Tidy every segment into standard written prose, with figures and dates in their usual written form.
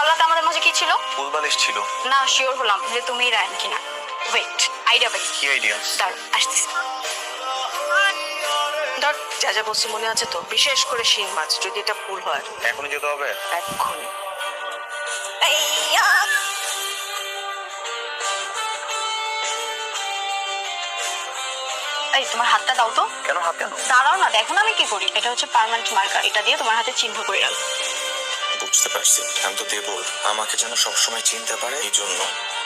কাল রাতে আমাদের মাঝে কি ছিল? ফুলবালিশ ছিল। না, শিওর হলাম যে তুমিই রায়ন কিনা। ওয়েট, আইডিয়া পাই। কি আইডিয়া? দাঁড়াও, আসতেছি। ধর, যা যা বলছি মনে আছে তো? বিশেষ করে শিং মাছ, যদি এটা ভুল হয় এখনই যেতে হবে? এক্ষুনি। এই তোমার হাতটা দাও তো। কেন হাত কেন? দাঁড়াও না, দেখো না আমি কি করি। এটা হচ্ছে পার্মানেন্ট মার্কার, এটা দিয়ে তোমার হাতে চিহ্ন করে রাখো। বুঝতে পারছি, আমি তো দেবো আমাকে যেন সবসময় চিনতে পারে, এই জন্য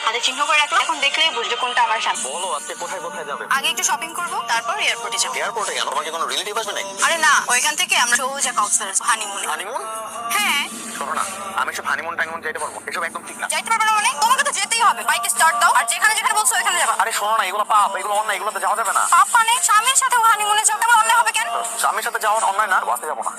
হাতে চিহ্ন করে রাখো। এখন দেখলেই বুঝবে কোনটা আমার স্বামী। বলো আজকে কোথায় কোথায় যাবে? আগে একটু শপিং করবো, তারপর এয়ারপোর্টে যাবো। এয়ারপোর্টে কেন? তোমাকে কোনো রিলেটিভ আসবে নাকি? আরে না, ওইখান থেকে আমরা সোজা কক্সবাজার হানিমুন। হানিমুন? হ্যাঁ। শোনো না, আমি সব হানিমুন টানিমুন যেতে পারবো, এসব একদম ঠিক না। যাইতে পারবে না মানে? তোমাকে তো যেতেই হবে। বাইকে স্টার্ট দাও, আর যেখানে যেখানে বলছো ওখানে যাবা। আরে শোনো না, এগুলো পাপ, এগুলো অন্যায়, এগুলোতে যাওয়া যাবে না। পাপ মানে? স্বামীর সাথে হানিমুনে যাও, কেমন অন্যায় হবে কেন? স্বামীর সাথে যাওয়া অন্যায় না, বাসে যাবো না।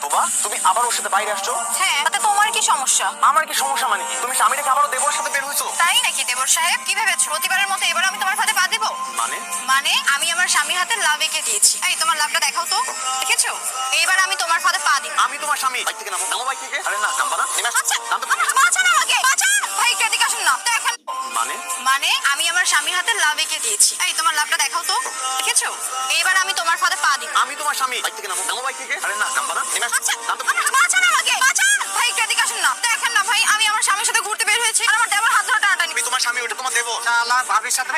তোবা, তুমি আবার ওর সাথে বাইরে আসছো? হ্যাঁ, তাতে তোমার কি সমস্যা? আমার কি সমস্যা মানে কি? তুমি স্বামীটাকে আবারও দেবর সাথে বের হইছো? তাই নাকি দেবর সাহেব? কি ভেবেছো প্রতিবারের মতো এবার আমি তোমার হাতে পা দিব? মানে? মানে আমি আমার স্বামীর হাতে লাভ এঁকে দিয়েছি। এই তোমার লাভটা দেখাও তো। দেখেছো? এইবার আমি তোমার হাতে পা দিব। আমি তোমার স্বামী। বাইক থেকে নামো। নামো বাইক থেকে। আরে না, নামবা না। নেমে আসো। আচ্ছা, নামতে বাঁচান আমাকে, বাঁচান। ভাই এদিকে আসুন না। দেখেন, মানে? মানে আমি আমার স্বামীর হাতে লাভ এঁকে দিয়েছি। এই তোমার লাভটা দেখাও তো। দেখেছো? এইবার আমি তোমার হাতে পা দিব। আমি তোমার স্বামী। বাইক থেকে নামো। নামো বাইক থেকে। আরে না, নামবা না। নেমে আসো। আচ্ছা, নামতে বাঁচান আমাকে, বাঁচান। ভাই এদিকে আসুন না। দেখেন না ভাই, আমি আমার স্বামীর সাথে ঘুরতে বের হয়েছি আর আমার দেবর হাত ধরে টানাটানি। তুমি তোমার স্বামী, ওটা তোমার দেবো। শালা ভাবির সাথে